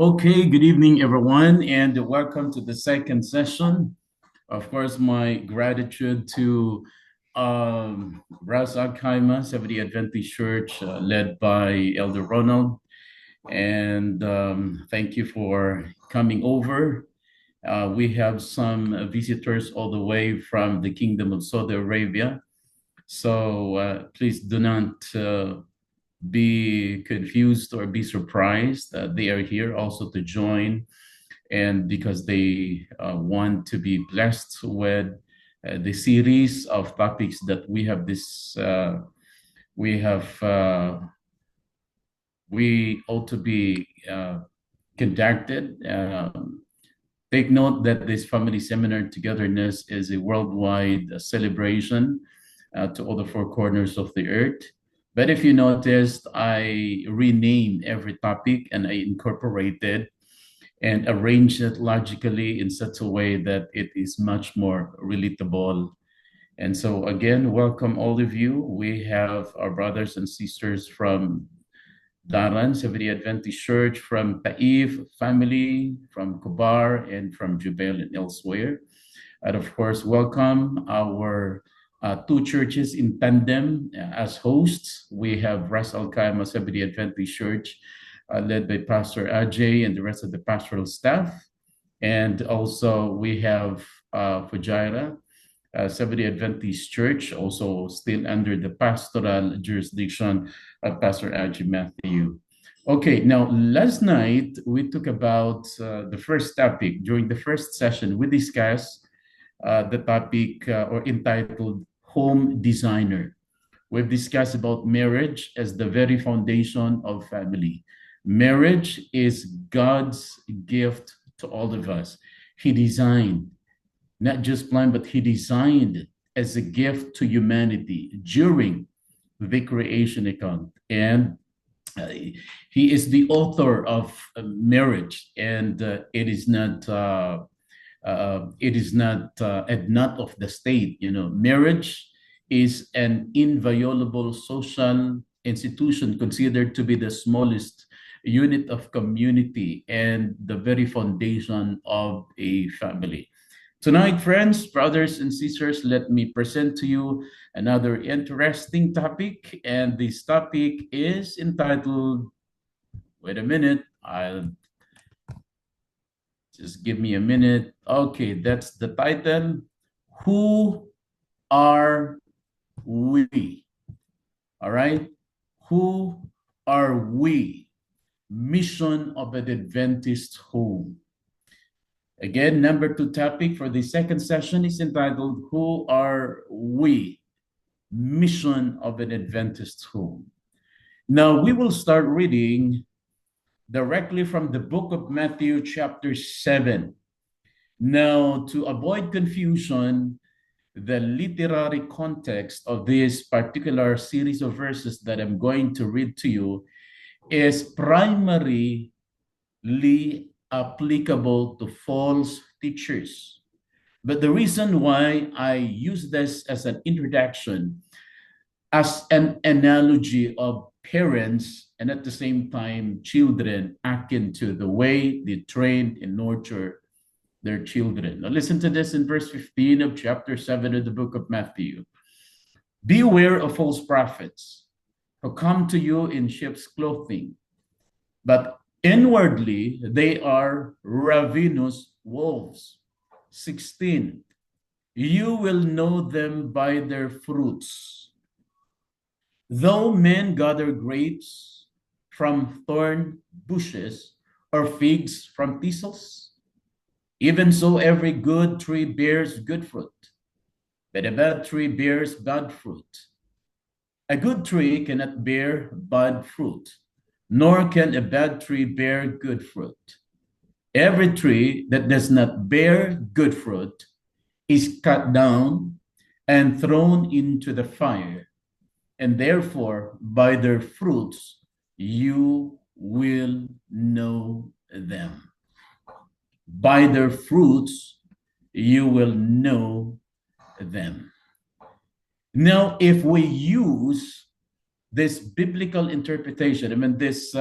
Okay, good evening, everyone, and welcome to the second session. Of course, my gratitude to Ras Al Khaimah, Seventh-day Adventist Church, led by Elder Ronald. And thank you for coming over. We have some visitors all the way from the Kingdom of Saudi Arabia. So please do not be confused or be surprised that they are here also to join and because they want to be blessed with the series of topics that we have we ought to be conducted. Take note that this family seminar togetherness is a worldwide celebration to all the four corners of the earth. But if you noticed, I renamed every topic and I incorporated and arrange it logically in such a way that it is much more relatable. And so, again, welcome all of you. We have our brothers and sisters from Daran, Seventh-day Adventist Church, from Taif family, from Kubar, and from Jubel and elsewhere. And of course, welcome our two churches in tandem as hosts. We have Ras Al Khaimah Seventh-day Adventist Church, led by Pastor Ajay and the rest of the pastoral staff. And also we have Fujairah, Seventh-day Adventist Church, also still under the pastoral jurisdiction of Pastor Ajay Matthew. Okay, now last night we talked about the first topic. During the first session, we discussed the topic or entitled Home Designer. We've discussed about marriage as the very foundation of family. Marriage is God's gift to all of us. He designed, not just planned, but He designed as a gift to humanity during the creation account. And He is the author of marriage, and it is not a nut of the state. You know, marriage is an inviolable social institution considered to be the smallest unit of community and the very foundation of a family. Tonight, friends, brothers, and sisters, let me present to you another interesting topic. And this topic is entitled, wait a minute, I'll just give me a minute. Okay, that's the title. Who are we? All right. Who are we? Mission of an Adventist home. Again, number two topic for the second session is entitled, Who Are We? Mission of an Adventist home. Now, we will start reading directly from the book of Matthew, chapter 7. Now, to avoid confusion, the literary context of this particular series of verses that I'm going to read to you is primarily applicable to false teachers. But the reason why I use this as an introduction, as an analogy of parents and at the same time children akin to the way they train and nurture their children. Now listen to this in verse 15 of chapter 7 of the book of Matthew. Beware of false prophets who come to you in sheep's clothing, but inwardly they are ravenous wolves. 16. You will know them by their fruits. Though men gather grapes from thorn bushes or figs from thistles, even so every good tree bears good fruit, but a bad tree bears bad fruit. A good tree cannot bear bad fruit, nor can a bad tree bear good fruit. Every tree that does not bear good fruit is cut down and thrown into the fire. And therefore, by their fruits, you will know them. By their fruits, you will know them. Now, if we use this biblical interpretation, I mean, this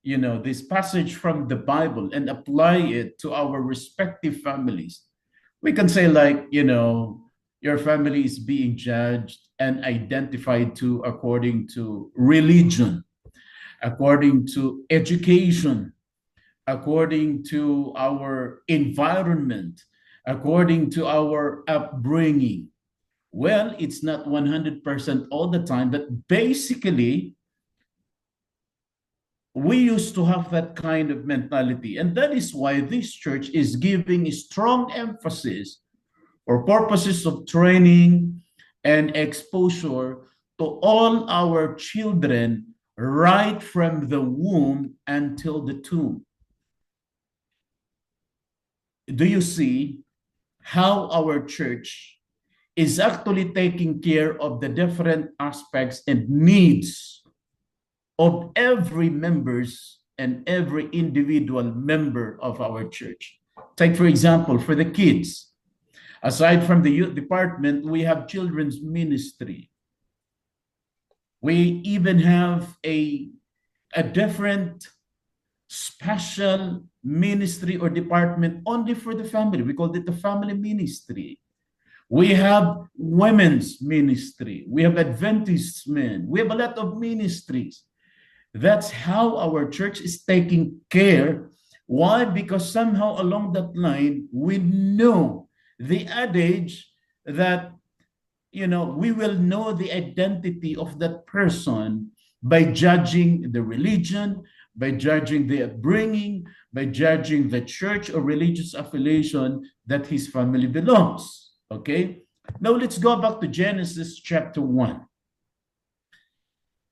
this passage from the Bible and apply it to our respective families, we can say, like, your family is being judged and identified to according to religion, according to education, according to our environment, according to our upbringing. Well, it's not 100% all the time, but basically, we used to have that kind of mentality. And that is why this church is giving strong emphasis for purposes of training and exposure to all our children right from the womb until the tomb. Do you see how our church is actually taking care of the different aspects and needs of every members and every individual member of our church? Take, for example, for the kids, aside from the youth department, we have children's ministry. We even have a different special ministry or department only for the family. We call it the family ministry. We have women's ministry. We have Adventist men. We have a lot of ministries. That's how our church is taking care. Why? Because somehow along that line, we know the adage that, we will know the identity of that person by judging the religion, by judging the upbringing, by judging the church or religious affiliation that his family belongs. Okay? Now let's go back to Genesis chapter 1.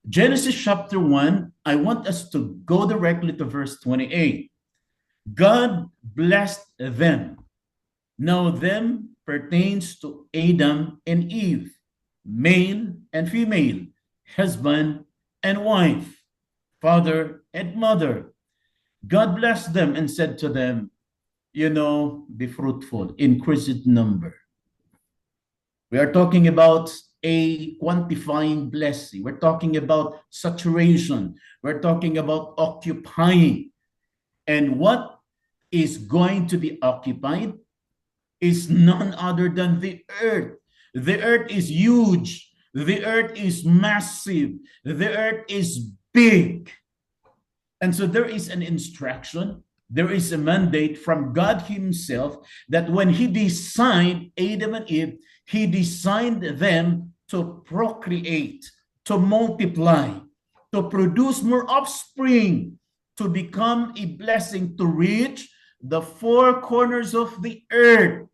Genesis chapter 1, I want us to go directly to verse 28. God blessed them. Now them pertains to Adam and Eve, male and female, husband and wife, father and mother. God blessed them and said to them, be fruitful, increase in number. We are talking about a quantifying blessing. We're talking about saturation. We're talking about occupying. And what is going to be occupied is none other than the earth. The earth is huge. The earth is massive. The earth is big. And so there is an instruction, there is a mandate from God himself that when he designed Adam and Eve, he designed them to procreate, to multiply, to produce more offspring, to become a blessing, to reach the four corners of the earth.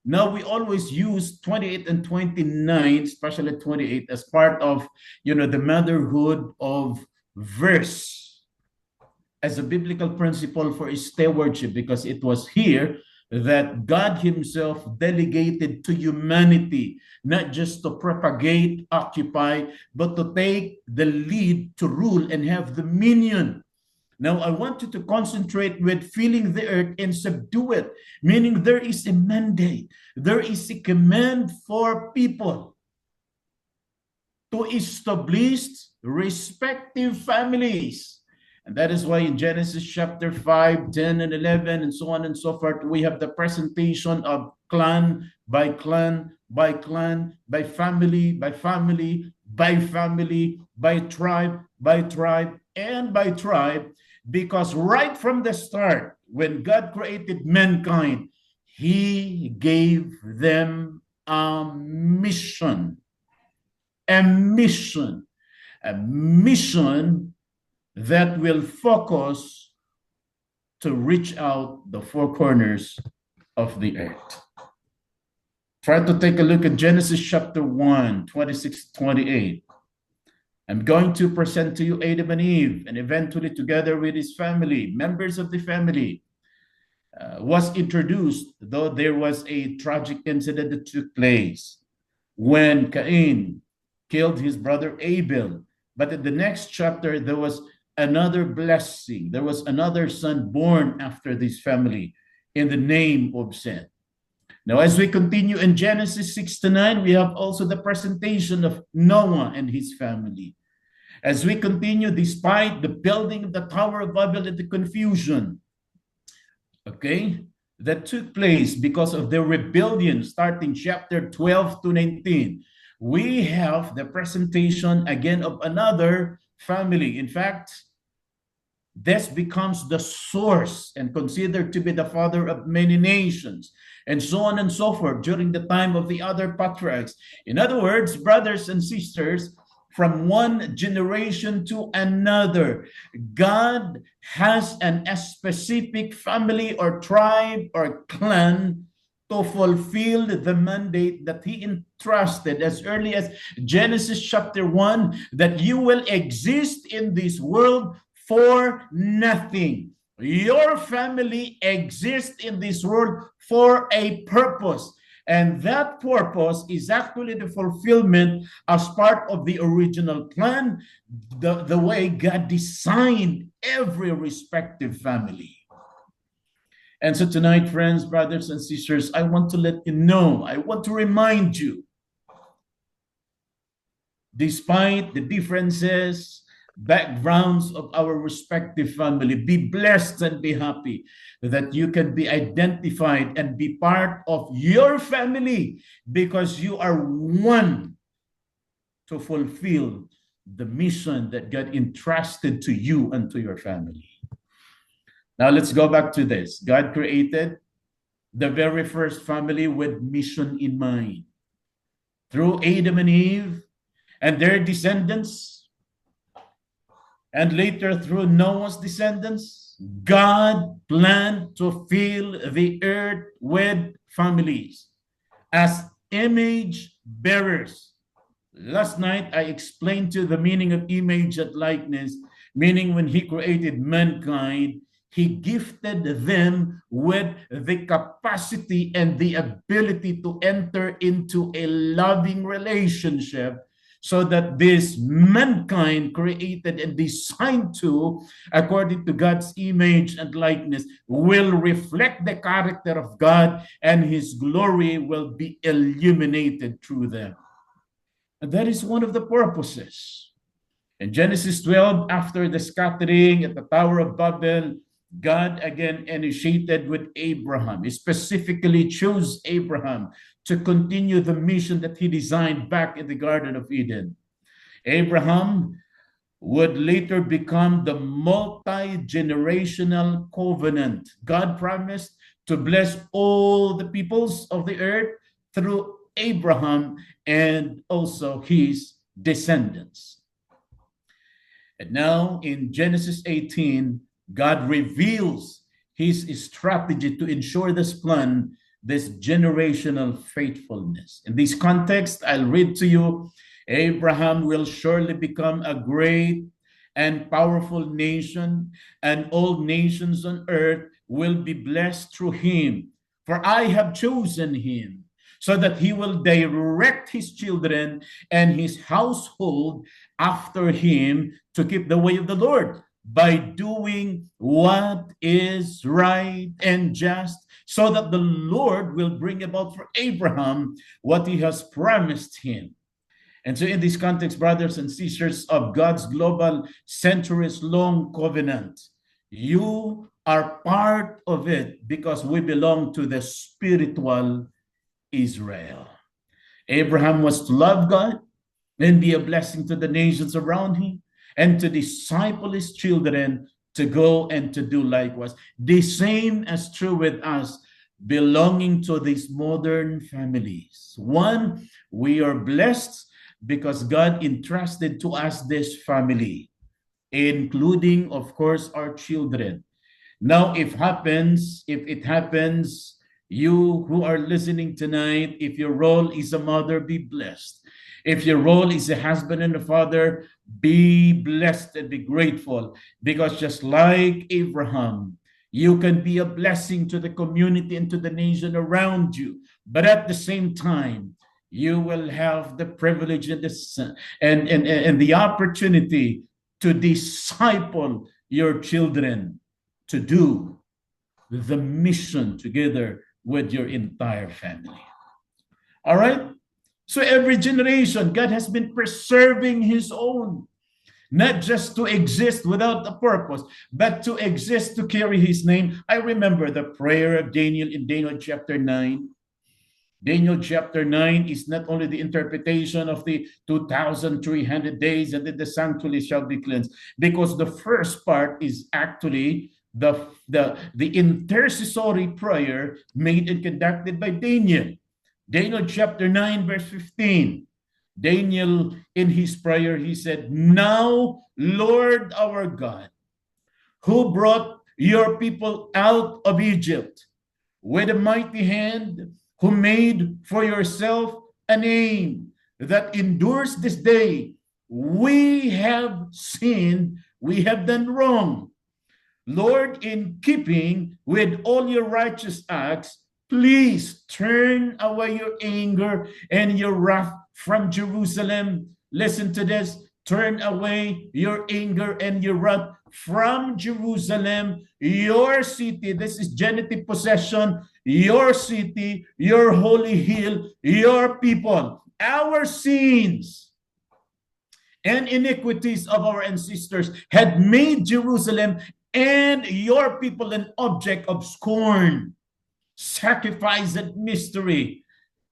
Now, we always use 28 and 29, especially 28, as part of, the motherhood of verse, as a biblical principle for stewardship, because it was here that God himself delegated to humanity, not just to propagate, occupy, but to take the lead to rule and have dominion. Now, I want you to concentrate with filling the earth and subdue it, meaning there is a mandate, there is a command for people to establish respective families. And that is why in Genesis chapter 5, 10, and 11, and so on and so forth, we have the presentation of clan by clan, by clan, by family, by family, by family, by tribe, and by tribe, because right from the start, when God created mankind, he gave them a mission, a mission, a mission that will focus to reach out the four corners of the earth. Try to take a look at Genesis chapter 1, 26-28. I'm going to present to you Adam and Eve, and eventually together with his family, members of the family, was introduced, though there was a tragic incident that took place when Cain killed his brother Abel. But in the next chapter, there was another blessing. There was another son born after this family in the name of Seth. Now, as we continue in Genesis 6-9, we have also the presentation of Noah and his family. As we continue, despite the building of the Tower of Babel and the confusion, okay, that took place because of the rebellion, starting chapter 12 to 19, we have the presentation again of another family. In fact, this becomes the source and considered to be the father of many nations, and so on and so forth during the time of the other patriarchs. In other words, brothers and sisters, from one generation to another, God has a specific family or tribe or clan to fulfill the mandate that he entrusted as early as Genesis chapter 1, that you will exist in this world for nothing. Your family exists in this world for a purpose. And that purpose is actually the fulfillment as part of the original plan, the way God designed every respective family. And so tonight, friends, brothers, and sisters, I want to let you know, I want to remind you, despite the differences, backgrounds of our respective family, be blessed and be happy that you can be identified and be part of your family, because you are one to fulfill the mission that God entrusted to you and to your family. Now let's go back to this. God created the very first family with mission in mind. Through Adam and Eve and their descendants, and later through Noah's descendants, God planned to fill the earth with families as image bearers. Last night, I explained to you the meaning of image and likeness, meaning when he created mankind, he gifted them with the capacity and the ability to enter into a loving relationship, so that this mankind created and designed to, according to God's image and likeness, will reflect the character of God, and his glory will be illuminated through them. And that is one of the purposes. In Genesis 12, after the scattering at the Tower of Babel, God again initiated with Abraham. He specifically chose Abraham to continue the mission that he designed back in the Garden of Eden. Abraham would later become the multi-generational covenant. God promised to bless all the peoples of the earth through Abraham and also his descendants. And now in Genesis 18, God reveals his strategy to ensure this plan, this generational faithfulness. In this context, I'll read to you, Abraham will surely become a great and powerful nation, and all nations on earth will be blessed through him. For I have chosen him, so that he will direct his children and his household after him to keep the way of the Lord, by doing what is right and just, so that the Lord will bring about for Abraham what he has promised him. And so in this context, brothers and sisters of God's global centuries-long covenant, you are part of it because we belong to the spiritual Israel. Abraham was to love God and be a blessing to the nations around him, and to disciple his children to go and to do likewise. The same is true with us belonging to these modern families. One, we are blessed because God entrusted to us this family, including, of course, our children. Now, if it happens, you who are listening tonight, if your role is a mother, be blessed. If your role is a husband and a father, be blessed and be grateful, because just like Abraham, you can be a blessing to the community and to the nation around you. But at the same time, you will have the privilege and the opportunity to disciple your children to do the mission together with your entire family. All right? So every generation, God has been preserving his own. not just to exist without a purpose, but to exist to carry his name. I remember the prayer of Daniel in Daniel chapter 9. Daniel chapter 9 is not only the interpretation of the 2,300 days and that the sanctuary shall be cleansed, because the first part is actually the intercessory prayer made and conducted by Daniel. Daniel chapter 9, verse 15. Daniel, in his prayer, he said, "Now, Lord our God, who brought your people out of Egypt with a mighty hand, who made for yourself a name that endures this day, we have sinned, we have done wrong. Lord, in keeping with all your righteous acts, please turn away your anger and your wrath from Jerusalem." Listen to this. Turn away your anger and your wrath from Jerusalem, your city. This is genitive possession. Your city, your holy hill, your people. Our sins and iniquities of our ancestors had made Jerusalem and your people an object of scorn, sacrifice, and mystery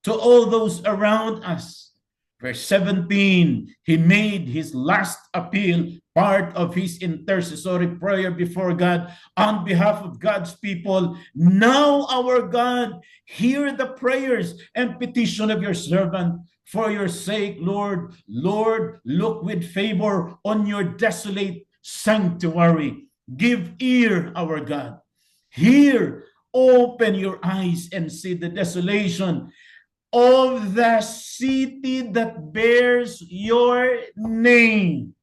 to all those around us. Verse 17, he made his last appeal part of his intercessory prayer before God on behalf of God's people. "Now, our God, hear the prayers and petition of your servant. For your sake, Lord, Lord, look with favor on your desolate sanctuary. Give ear, our God. Hear, open your eyes and see the desolation of the city that bears your name."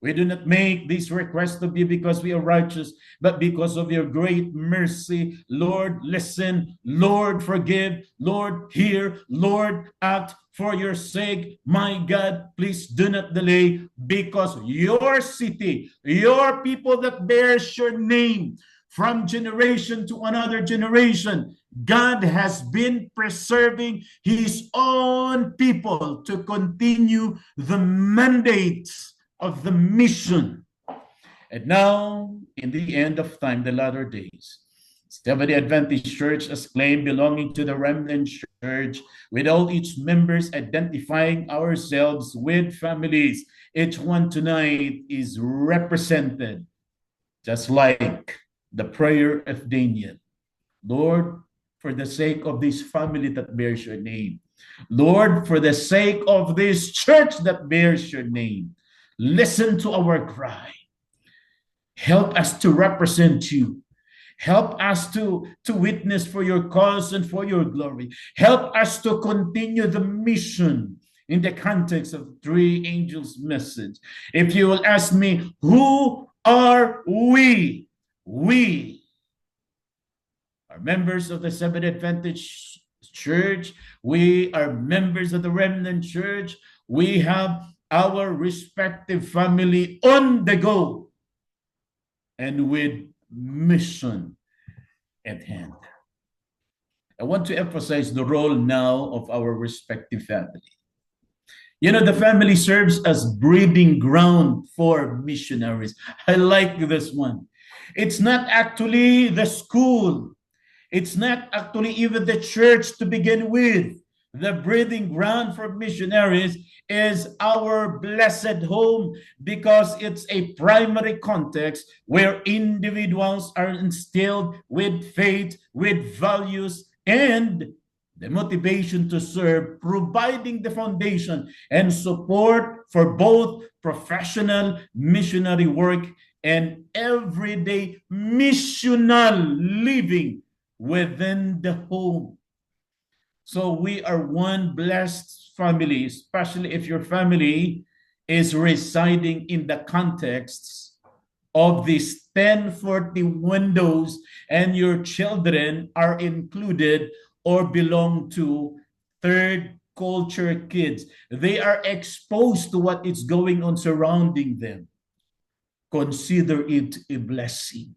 We do not make this request of you because we are righteous, but because of your great mercy. Lord, listen. Lord, forgive. Lord, hear. Lord, act for your sake. My God, please do not delay, because your city, your people that bears your name from generation to another generation, God has been preserving his own people to continue the mandates of the mission. And now, in the end of time, the latter days, Seventh-day Adventist Church, as claimed belonging to the remnant church, with all its members identifying ourselves with families, each one tonight is represented, just like the prayer of Daniel. Lord, for the sake of this family that bears your name. Lord, for the sake of this church that bears your name, listen to our cry. Help us to represent you. Help us to witness for your cause and for your glory. Help us to continue the mission in the context of three angels' message. If you will ask me, who are we? We are members of the Seventh-day Adventist Church. We are members of the Remnant Church. We have our respective family on the go and with mission at hand. I want to emphasize the role now of our respective family. You know, the family serves as breeding ground for missionaries. I like this one. It's not actually the school. It's not actually even the church to begin with. The breeding ground for missionaries is our blessed home, because it's a primary context where individuals are instilled with faith, with values, and the motivation to serve, providing the foundation and support for both professional missionary work and everyday missional living within the home. So we are one blessed family, especially if your family is residing in the contexts of these 1040 windows and your children are included or belong to third culture kids. They are exposed to what is going on surrounding them. Consider it a blessing.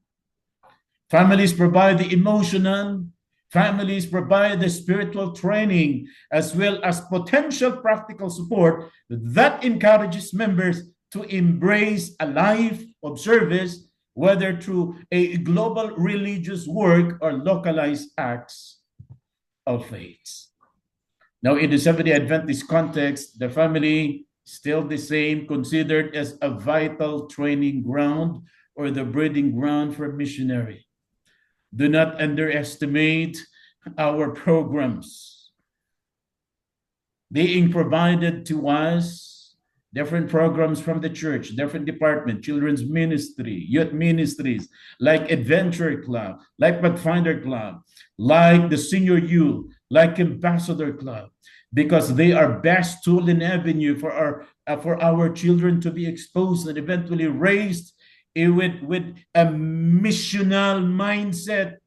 Families provide the emotional, families provide the spiritual training, as well as potential practical support that encourages members to embrace a life of service, whether through a global religious work or localized acts of faith. Now, in the Seventh-day Adventist context, the family still the same, considered as a vital training ground or the breeding ground for missionary. Do not underestimate our programs being provided to us, different programs from the church, different department, children's ministry, youth ministries, like Adventure Club, like Pathfinder Club, like the Senior Youth, like Ambassador Club, because they are best tool and avenue for our children to be exposed and eventually raised with a missional mindset.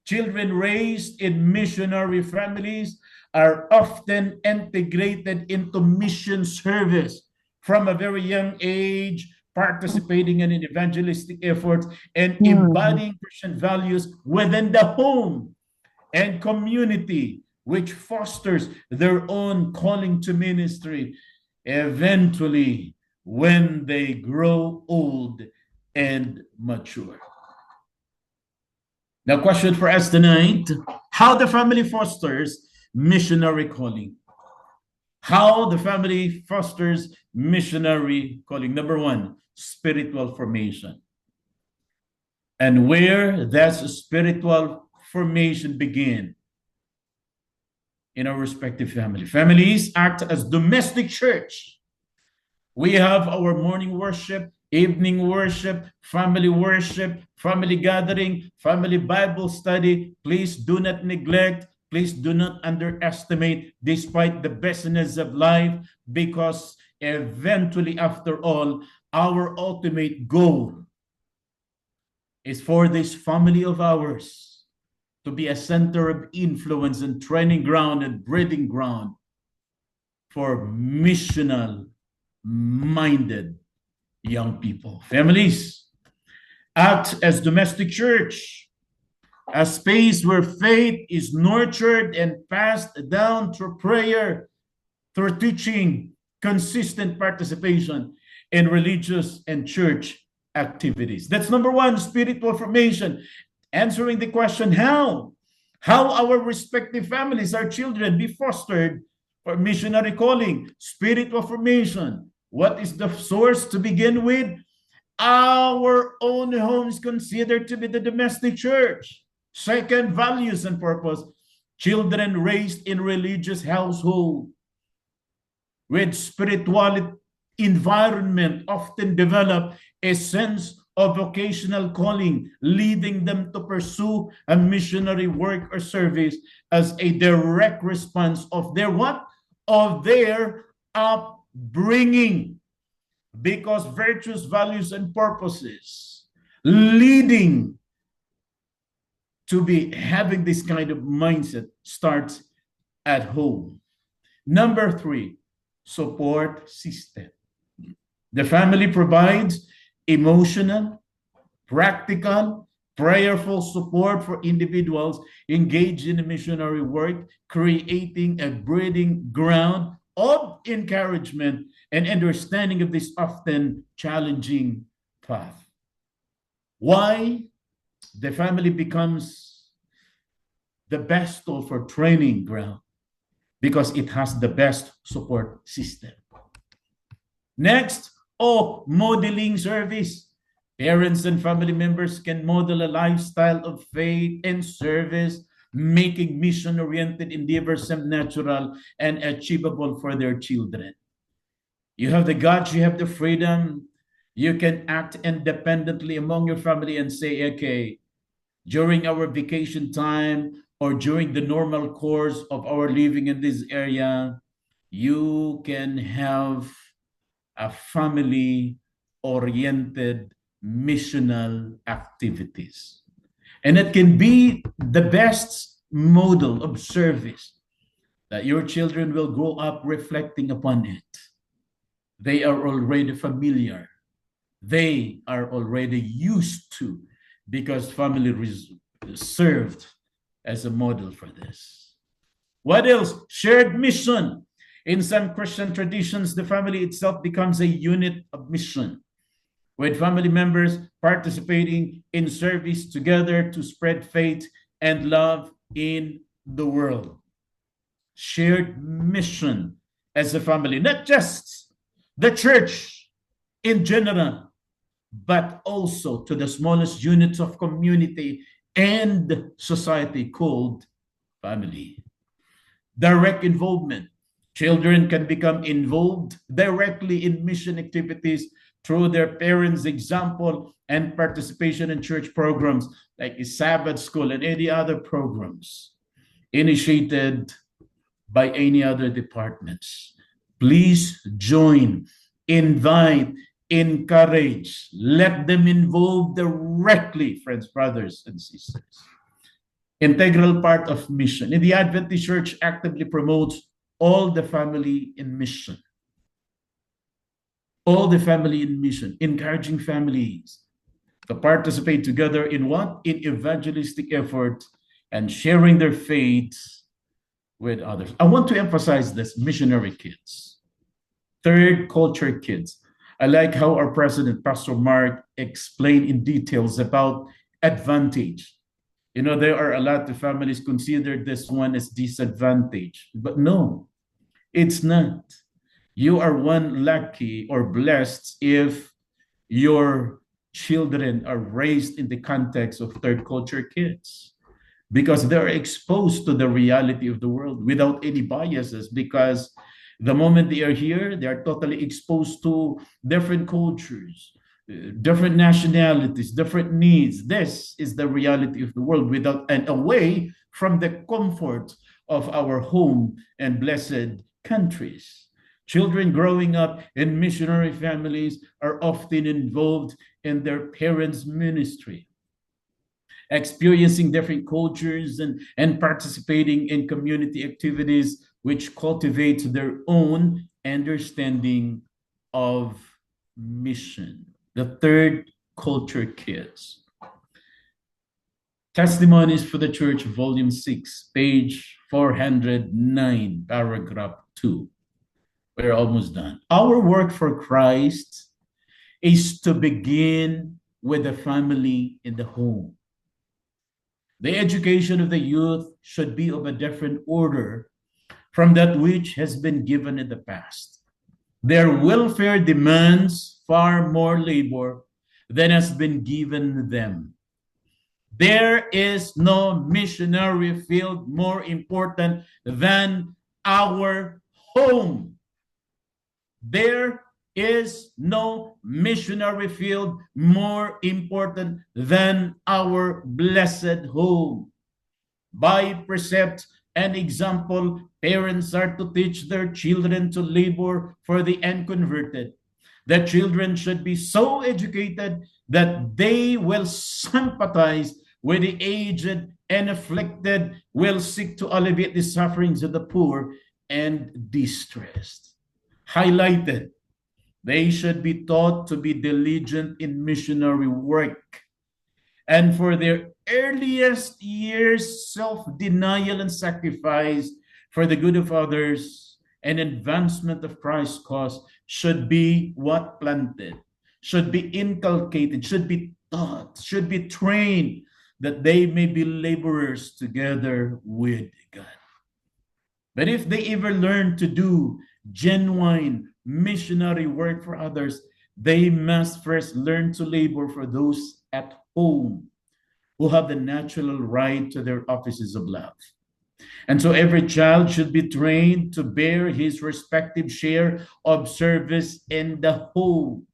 Children raised in missionary families are often integrated into mission service from a very young age, participating in evangelistic efforts and embodying Christian values within the home and community, which fosters their own calling to ministry eventually when they grow old and mature. Now, question for us tonight: how the family fosters missionary calling. How the family fosters missionary calling. Number one, spiritual formation. And where does spiritual formation begin? In our respective family. Families act as domestic church. We have our morning worship, evening worship, family gathering, family Bible study. Please do not neglect, please do not underestimate, despite the busyness of life, because eventually, after all, our ultimate goal is for this family of ours to be a center of influence and training ground and breeding ground for missional minded young people. Families act as domestic church, a space where faith is nurtured and passed down through prayer, through teaching, consistent participation in religious and church activities. That's number one, spiritual formation. Answering the question, how our respective families, our children, be fostered for missionary calling, spiritual formation. What is the source to begin with? Our own home is considered to be the domestic church. Second, values and purpose. Children raised in religious household with spirituality environment often develop a sense of vocational calling, leading them to pursue a missionary work or service as a direct response of their what? Of their upbringing. Because virtues, values, and purposes leading to be having this kind of mindset starts at home. Number three, support system. The family provides emotional, practical, prayerful support for individuals engaged in missionary work, creating a breeding ground of encouragement and understanding of this often challenging path. Why? The family becomes the best tool for training ground because it has the best support system. Next, modeling service. Parents and family members can model a lifestyle of faith and service, making mission-oriented endeavors natural and achievable for their children. You have the guts, you have the freedom, you can act independently among your family and say, okay, during our vacation time or during the normal course of our living in this area, you can have a family-oriented missional activities. And it can be the best model of service that your children will grow up reflecting upon it. They are already familiar. They are already used to, because family served as a model for this. What else? Shared mission. In some Christian traditions, the family itself becomes a unit of mission, with family members participating in service together to spread faith and love in the world. Shared mission as a family, not just the church in general, but also to the smallest units of community and society called family. Direct involvement. Children can become involved directly in mission activities through their parents' example and participation in church programs like a Sabbath school and any other programs initiated by any other departments. Please join, invite, encourage, let them involve directly, friends, brothers, and sisters. Integral part of mission. In the Adventist Church actively promotes all the family in mission. All the family in mission, encouraging families to participate together in what? In evangelistic effort and sharing their faith with others. I want to emphasize this: missionary kids, third culture kids. I like how our president, Pastor Mark, explained in details about advantage. You know, there are a lot of families consider this one as disadvantage, but no, it's not. You are one lucky or blessed if your children are raised in the context of third culture kids, because they're exposed to the reality of the world without any biases, because the moment they are here, they are totally exposed to different cultures, different nationalities, different needs. This is the reality of the world without and away from the comfort of our home and blessed countries. Children growing up in missionary families are often involved in their parents' ministry, experiencing different cultures and participating in community activities which cultivate their own understanding of mission. The third culture kids. Testimonies for the Church, Volume 6, page 409, paragraph 2. We're almost done. Our work for Christ is to begin with the family in the home. The education of the youth should be of a different order from that which has been given in the past. Their welfare demands far more labor than has been given them. There is no missionary field more important than our home. There is no missionary field more important than our blessed home. By precept and example, parents are to teach their children to labor for the unconverted. The children should be so educated that they will sympathize with the aged and afflicted, will seek to alleviate the sufferings of the poor and distressed. Highlighted, they should be taught to be diligent in missionary work, and for their earliest years, self-denial and sacrifice for the good of others and advancement of Christ's cause should be what? Planted, should be inculcated, should be taught, should be trained, that they may be laborers together with God. But if they ever learn to do genuine missionary work for others, they must first learn to labor for those at home who have the natural right to their offices of love. And so every child should be trained to bear his respective share of service in the home.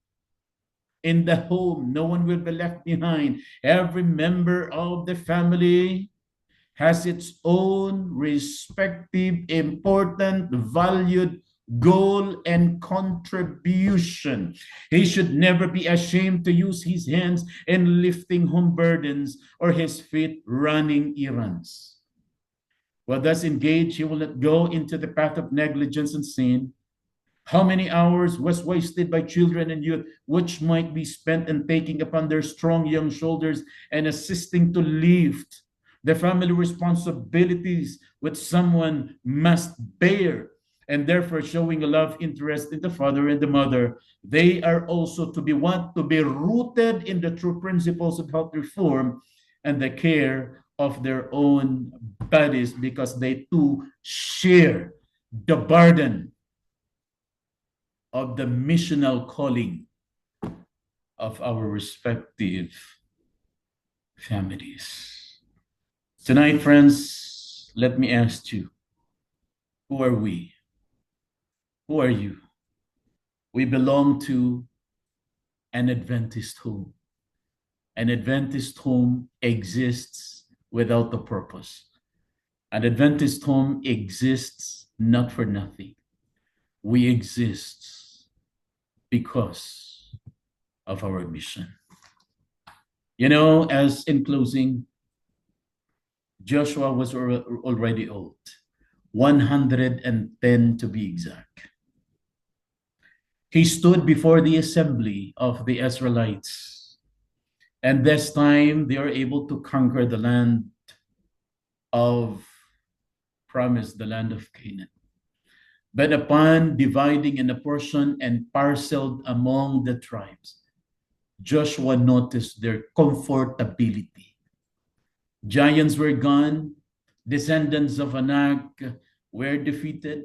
In the home, no one will be left behind. Every member of the family has its own respective, important, valued goal and contribution. He should never be ashamed to use his hands in lifting home burdens or his feet running errands. While thus engaged, he will not go into the path of negligence and sin. How many hours was wasted by children and youth, which might be spent in taking upon their strong young shoulders and assisting to lift the family responsibilities which someone must bear, and therefore showing a love interest in the father and the mother, they are also to be what? To be rooted in the true principles of health reform and the care of their own bodies, because they too share the burden of the missional calling of our respective families. Tonight, friends, let me ask you, who are we? Who are you? We belong to an Adventist home. An Adventist home exists without a purpose. An Adventist home exists not for nothing. We exist because of our mission. You know, as in closing, Joshua was already old, 110 to be exact. He stood before the assembly of the Israelites, and this time they are able to conquer the land of promise, the land of Canaan. But upon dividing in a portion and parceled among the tribes, Joshua noticed their comfortability. Giants were gone, descendants of Anak were defeated.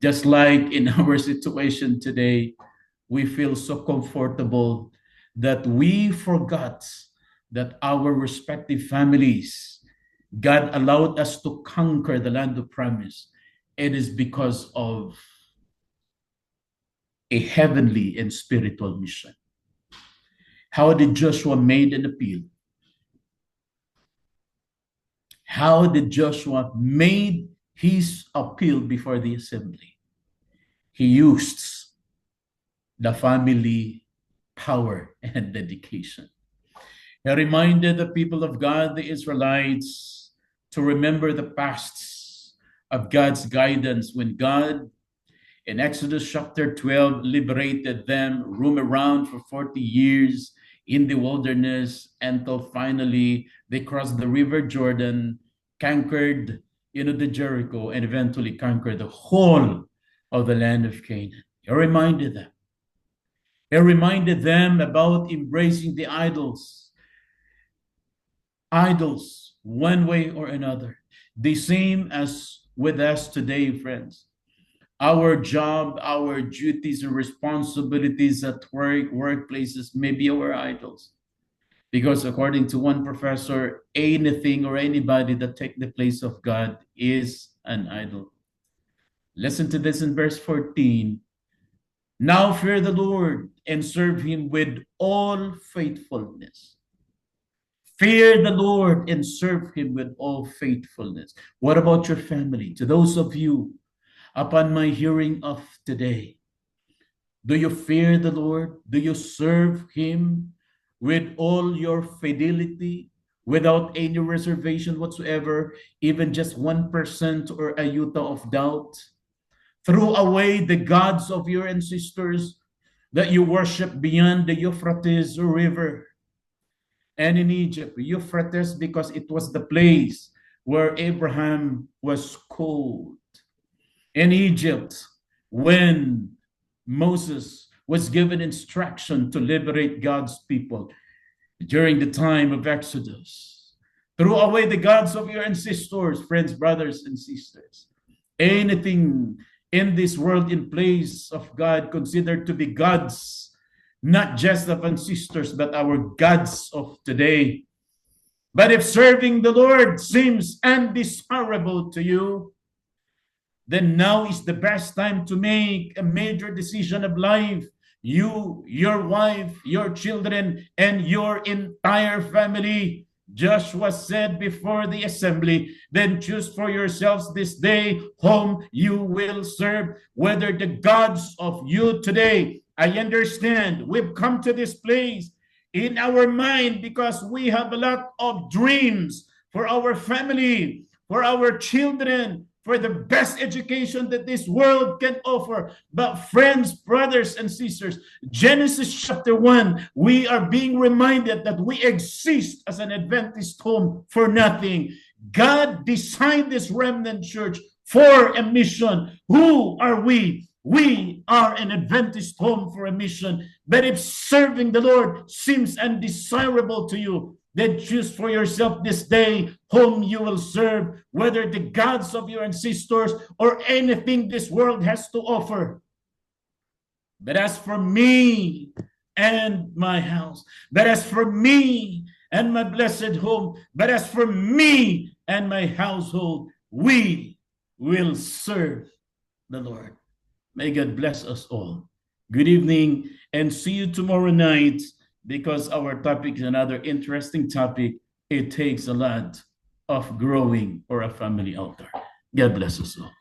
Just like in our situation today, we feel so comfortable that we forgot that our respective families, God allowed us to conquer the land of promise. It is because of a heavenly and spiritual mission. How did Joshua made an appeal? How did Joshua made his appeal before the assembly? He used the family power and dedication. He reminded the people of God, the Israelites, to remember the pasts of God's guidance when God, in Exodus chapter 12, liberated them, roam around for 40 years in the wilderness until finally they crossed the river Jordan, conquered, the Jericho, and eventually conquered the whole of the land of Canaan. He reminded them. He reminded them about embracing the idols. Idols, one way or another. The same as with us today, friends. Our job, our duties and responsibilities at work, workplaces may be our idols. Because according to one professor, anything or anybody that take the place of God is an idol. Listen to this in verse 14. Now fear the Lord and serve him with all faithfulness. Fear the Lord and serve him with all faithfulness. What about your family? To those of you, upon my hearing of today, do you fear the Lord? Do you serve him with all your fidelity, without any reservation whatsoever, even just 1% or a iota of doubt? Throw away the gods of your ancestors that you worship beyond the Euphrates River. And in Egypt, Euphrates, because it was the place where Abraham was called. In Egypt, when Moses was given instruction to liberate God's people during the time of Exodus. Throw away the gods of your ancestors, friends, brothers, and sisters. Anything in this world in place of God considered to be gods, not just of ancestors, but our gods of today. But if serving the Lord seems undesirable to you, then now is the best time to make a major decision of life. You, your wife, your children, and your entire family. Joshua said before the assembly, then choose for yourselves this day whom you will serve, whether the gods of you today. I understand we've come to this place in our mind because we have a lot of dreams for our family, for our children, for the best education that this world can offer. But friends, brothers, and sisters, Genesis chapter 1, we are being reminded that we exist as an Adventist home for nothing. God designed this remnant church for a mission. Who are we? We are an Adventist home for a mission. But if serving the Lord seems undesirable to you, then choose for yourself this day whom you will serve, whether the gods of your ancestors or anything this world has to offer. But as for me and my house, but as for me and my blessed home, but as for me and my household, we will serve the Lord. May God bless us all. Good evening, and see you tomorrow night, because our topic is another interesting topic. It takes a lot of growing for a family altar. God bless us all.